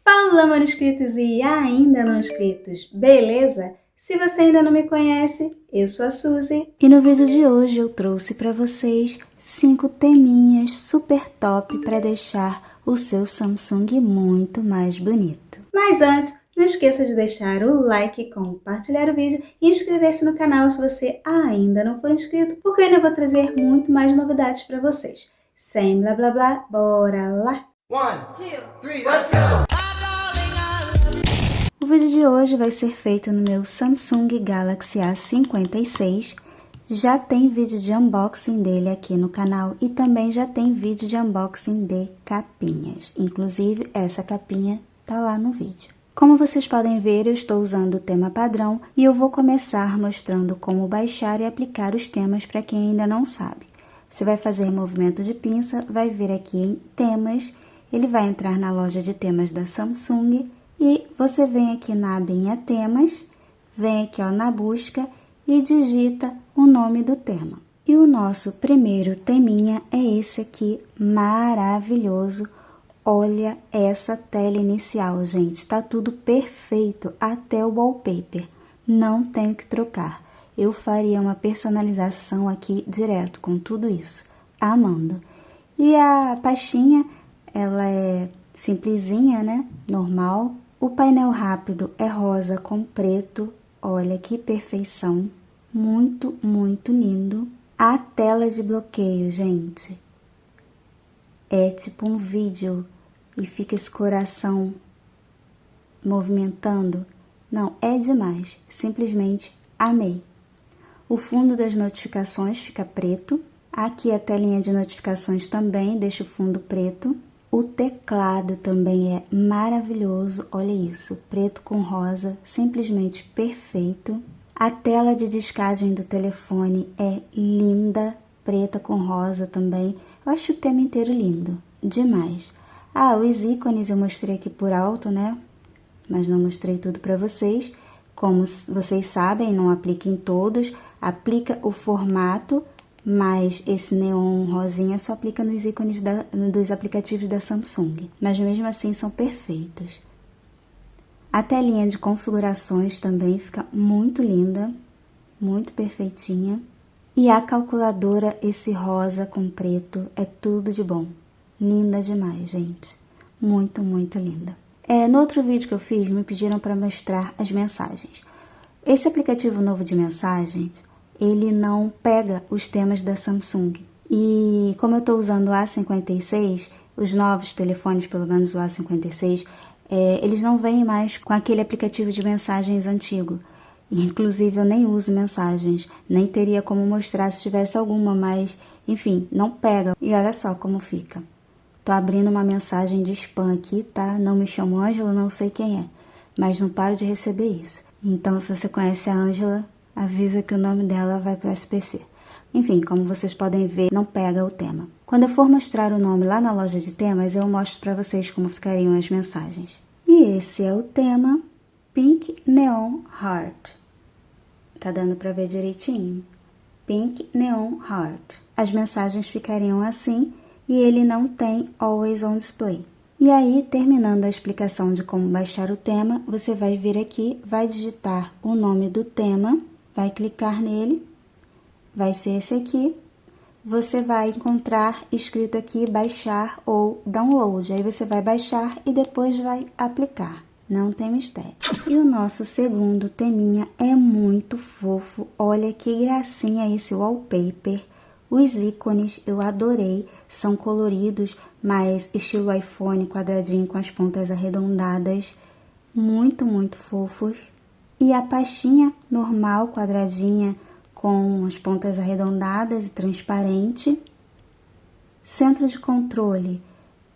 Fala, mano inscritos e ainda não inscritos, beleza? Se você ainda não me conhece, eu sou a Suzy e no vídeo de hoje eu trouxe para vocês 5 teminhas super top para deixar o seu Samsung muito mais bonito. Mas antes, não esqueça de deixar o like, compartilhar o vídeo e inscrever-se no canal se você ainda não for inscrito, porque eu ainda vou trazer muito mais novidades para vocês. Sem blá blá blá, bora lá! 1, 2, 3, let's go! O vídeo de hoje vai ser feito no meu Samsung Galaxy A56. Já tem vídeo de unboxing dele aqui no canal e também já tem vídeo de unboxing de capinhas. Inclusive, essa capinha tá lá no vídeo. Como vocês podem ver, eu estou usando o tema padrão e eu vou começar mostrando como baixar e aplicar os temas para quem ainda não sabe. Você vai fazer movimento de pinça, vai vir aqui em temas, ele vai entrar na loja de temas da Samsung. E você vem aqui na abinha temas, vem aqui ó, na busca e digita o nome do tema. E o nosso primeiro teminha é esse aqui, maravilhoso. Olha essa tela inicial, gente, tá tudo perfeito, até o wallpaper. Não tenho que trocar. Eu faria uma personalização aqui direto com tudo isso, amando. E a pastinha, ela é simplesinha, né, normal. O painel rápido é rosa com preto, olha que perfeição, muito, muito lindo. A tela de bloqueio, gente, é tipo um vídeo e fica esse coração movimentando. Não, é demais, simplesmente amei. O fundo das notificações fica preto, aqui a telinha de notificações também deixa o fundo preto. O teclado também é maravilhoso, olha isso, preto com rosa, simplesmente perfeito. A tela de descagem do telefone é linda, preta com rosa também. Eu acho o tema inteiro lindo, demais. Ah, os ícones eu mostrei aqui por alto, né? Mas não mostrei tudo para vocês. Como vocês sabem, não aplica em todos, aplica o formato, mas esse neon rosinha só aplica nos ícones dos aplicativos da Samsung. Mas mesmo assim são perfeitos. A telinha de configurações também fica muito linda, muito perfeitinha. E a calculadora, esse rosa com preto, é tudo de bom. Linda demais, gente. Muito, muito linda. No outro vídeo que eu fiz, me pediram para mostrar as mensagens. Esse aplicativo novo de mensagens, ele não pega os temas da Samsung. E como eu estou usando o A56, os novos telefones, pelo menos o A56, eles não vêm mais com aquele aplicativo de mensagens antigo. Inclusive, eu nem uso mensagens, nem teria como mostrar se tivesse alguma, mas, enfim, não pega. E olha só como fica. Tô abrindo uma mensagem de spam aqui, tá? Não me chamo Ângela, não sei quem é, mas não paro de receber isso. Então, se você conhece a Ângela, avisa que o nome dela vai para o SPC. Enfim, como vocês podem ver, não pega o tema. Quando eu for mostrar o nome lá na loja de temas, eu mostro para vocês como ficariam as mensagens. E esse é o tema Pink Neon Heart. Tá dando para ver direitinho? Pink Neon Heart. As mensagens ficariam assim e ele não tem Always on Display. E aí, terminando a explicação de como baixar o tema, você vai vir aqui, vai digitar o nome do tema, vai clicar nele, vai ser esse aqui. Você vai encontrar escrito aqui baixar ou download. Aí você vai baixar e depois vai aplicar. Não tem mistério. E o nosso segundo teminha é muito fofo. Olha que gracinha esse wallpaper. Os ícones eu adorei. São coloridos, mas estilo iPhone, quadradinho com as pontas arredondadas. Muito, muito fofos. E a pastinha normal, quadradinha, com as pontas arredondadas e transparente. Centro de controle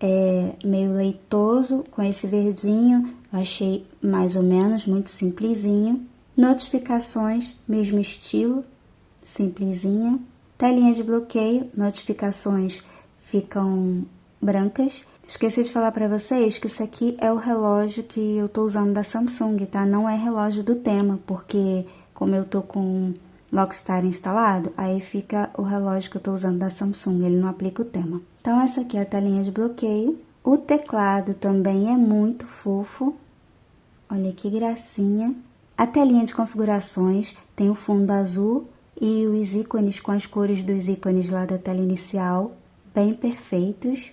é meio leitoso, com esse verdinho, eu achei mais ou menos, muito simplesinho. Notificações, mesmo estilo, simplesinha. Telinha de bloqueio, notificações ficam brancas. Esqueci de falar para vocês que isso aqui é o relógio que eu tô usando da Samsung, tá? Não é relógio do tema, porque como eu tô com Lockstar instalado, aí fica o relógio que eu tô usando da Samsung, ele não aplica o tema. Então essa aqui é a telinha de bloqueio, O teclado também é muito fofo. Olha que gracinha. A telinha de configurações tem o fundo azul e os ícones com as cores dos ícones lá da tela inicial, bem perfeitos.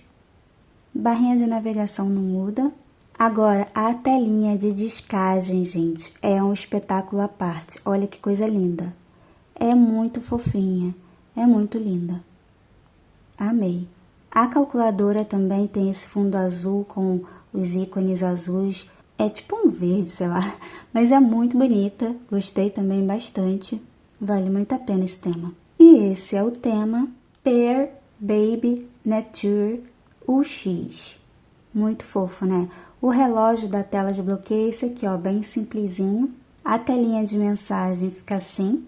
Barrinha de navegação não muda. Agora, a telinha de descagem, gente, é um espetáculo à parte. Olha que coisa linda. É muito fofinha, é muito linda. Amei. A calculadora também tem esse fundo azul com os ícones azuis. É tipo um verde, sei lá, mas é muito bonita. Gostei também bastante. Vale muito a pena esse tema. E esse é o tema Pear Baby Nature UX. Muito fofo, né? O relógio da tela de bloqueio é esse aqui, ó, bem simplesinho. A telinha de mensagem fica assim,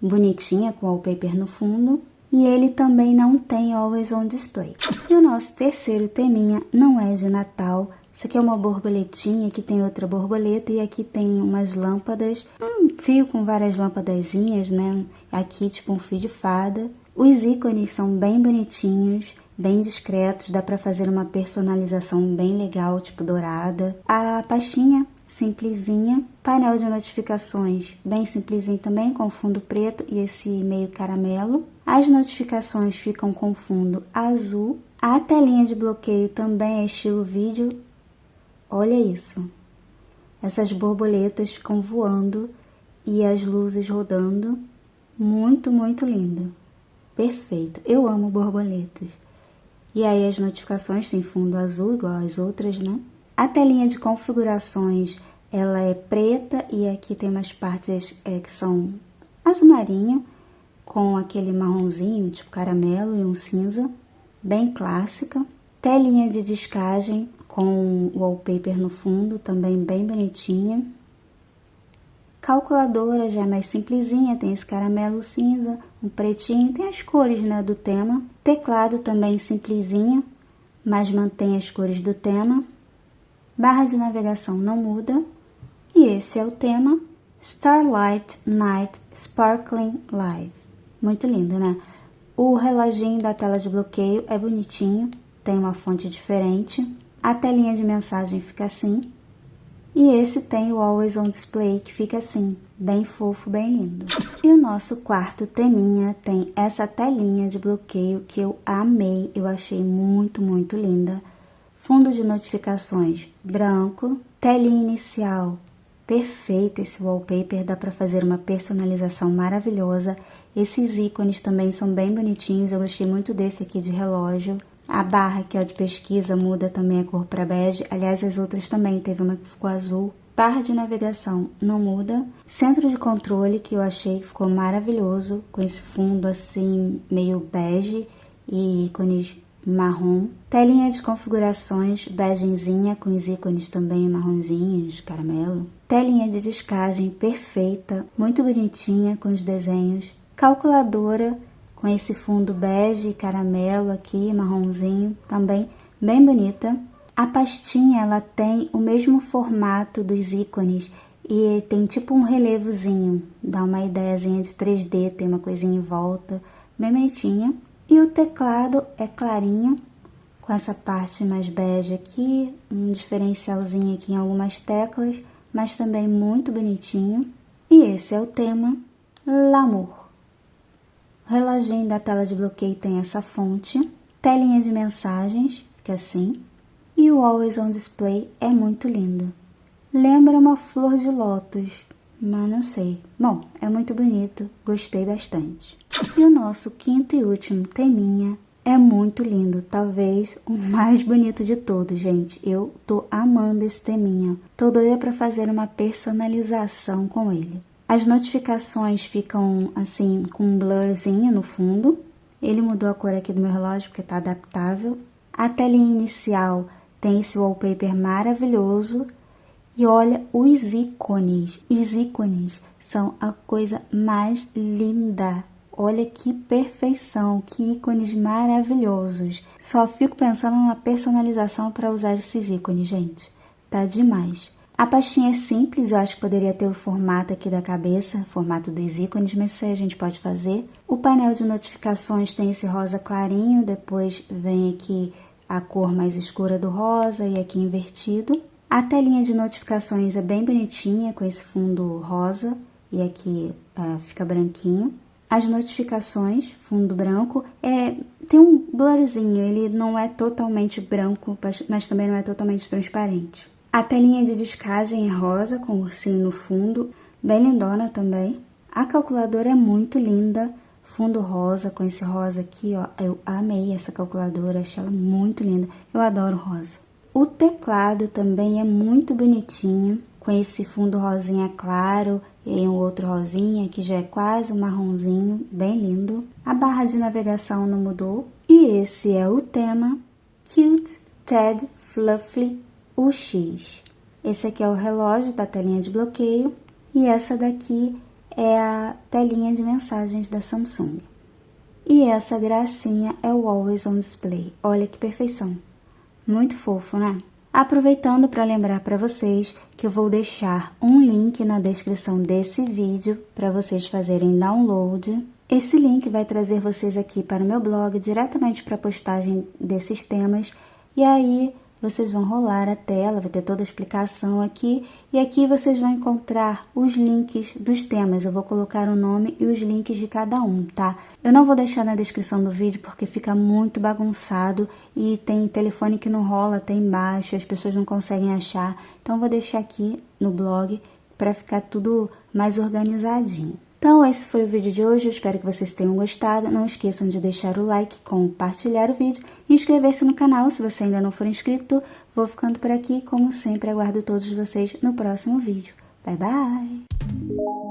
bonitinha, com o wallpaper no fundo. E ele também não tem Always On Display. E o nosso terceiro teminha não é de Natal. Isso aqui é uma borboletinha, aqui tem outra borboleta e aqui tem umas lâmpadas. Um fio com várias lâmpadazinhas, né? Aqui tipo um fio de fada. Os ícones são bem bonitinhos, bem discretos. Dá pra fazer uma personalização bem legal, tipo dourada. A pastinha simplesinha. Painel de notificações bem simplesinho também, com fundo preto e esse meio caramelo. As notificações ficam com fundo azul. A telinha de bloqueio também é estilo vídeo. Olha isso. Essas borboletas ficam voando e as luzes rodando. Muito, muito lindo. Perfeito. Eu amo borboletas. E aí as notificações têm fundo azul, igual as outras, né? A telinha de configurações, ela é preta e aqui tem umas partes que são azul marinho, com aquele marronzinho, tipo caramelo e um cinza, bem clássica. Telinha de descagem com wallpaper no fundo, também bem bonitinha. Calculadora já é mais simplesinha, tem esse caramelo cinza, um pretinho, tem as cores, né, do tema. Teclado também simplesinho, mas mantém as cores do tema. Barra de navegação não muda. E esse é o tema Starlight Night Sparkling Live. Muito lindo, né? O reloginho da tela de bloqueio é bonitinho, tem uma fonte diferente. A telinha de mensagem fica assim. E esse tem o Always On Display, que fica assim, bem fofo, bem lindo. E o nosso quarto teminha tem essa telinha de bloqueio que eu amei, eu achei muito, muito linda. Fundo de notificações branco, telinha inicial perfeita, esse wallpaper, dá para fazer uma personalização maravilhosa. Esses ícones também são bem bonitinhos, eu gostei muito desse aqui de relógio. A barra que é de pesquisa muda também a cor para bege, aliás as outras também, teve uma que ficou azul. Barra de navegação não muda. Centro de controle que eu achei que ficou maravilhoso, com esse fundo assim meio bege e ícones marrom. Telinha de configurações begezinha, com os ícones também marronzinhos, caramelo. Telinha de descagem perfeita, muito bonitinha com os desenhos. Calculadora com esse fundo bege e caramelo aqui, marronzinho, também bem bonita. A pastinha, ela tem o mesmo formato dos ícones e tem tipo um relevozinho, dá uma ideiazinha de 3D, tem uma coisinha em volta, bem bonitinha. E o teclado é clarinho, com essa parte mais bege aqui, um diferencialzinho aqui em algumas teclas, mas também muito bonitinho. E esse é o tema L'amour. O reloginho da tela de bloqueio tem essa fonte, telinha de mensagens, fica assim, e o Always On Display é muito lindo. Lembra uma flor de lótus, mas não sei. Bom, é muito bonito, gostei bastante. E o nosso quinto e último teminha é muito lindo, talvez o mais bonito de todos, gente. Eu tô amando esse teminha. Tô doida pra fazer uma personalização com ele. As notificações ficam assim, com um blurzinho no fundo. Ele mudou a cor aqui do meu relógio porque tá adaptável. A telinha inicial tem esse wallpaper maravilhoso. E olha os ícones. Os ícones são a coisa mais linda. Olha que perfeição, que ícones maravilhosos. Só fico pensando na personalização para usar esses ícones, gente. Tá demais. A pastinha é simples, eu acho que poderia ter o formato aqui da cabeça, formato dos ícones, mas isso aí a gente pode fazer. O painel de notificações tem esse rosa clarinho, depois vem aqui a cor mais escura do rosa e aqui invertido. A telinha de notificações é bem bonitinha, com esse fundo rosa e aqui fica branquinho. As notificações, fundo branco, tem um blurzinho, ele não é totalmente branco, mas também não é totalmente transparente. A telinha de descagem é rosa, com o ursinho no fundo, bem lindona também. A calculadora é muito linda, fundo rosa, com esse rosa aqui, ó. Eu amei essa calculadora, achei ela muito linda, eu adoro rosa. O teclado também é muito bonitinho, com esse fundo rosinha claro e um outro rosinha, que já é quase um marronzinho, bem lindo. A barra de navegação não mudou. E esse é o tema Cute Ted Fluffy UX. Esse aqui é o relógio da telinha de bloqueio e essa daqui é a telinha de mensagens da Samsung. E essa gracinha é o Always on Display. Olha que perfeição! Muito fofo, né? Aproveitando para lembrar para vocês que eu vou deixar um link na descrição desse vídeo para vocês fazerem download. Esse link vai trazer vocês aqui para o meu blog, diretamente para a postagem desses temas. E aí vocês vão rolar a tela, vai ter toda a explicação aqui. E aqui vocês vão encontrar os links dos temas. Eu vou colocar o nome e os links de cada um, tá? Eu não vou deixar na descrição do vídeo porque fica muito bagunçado e tem telefone que não rola, tem embaixo, as pessoas não conseguem achar. Então, eu vou deixar aqui no blog para ficar tudo mais organizadinho. Então, esse foi o vídeo de hoje, eu espero que vocês tenham gostado. Não esqueçam de deixar o like, compartilhar o vídeo e inscrever-se no canal se você ainda não for inscrito. Vou ficando por aqui, como sempre, aguardo todos vocês no próximo vídeo. Bye, bye!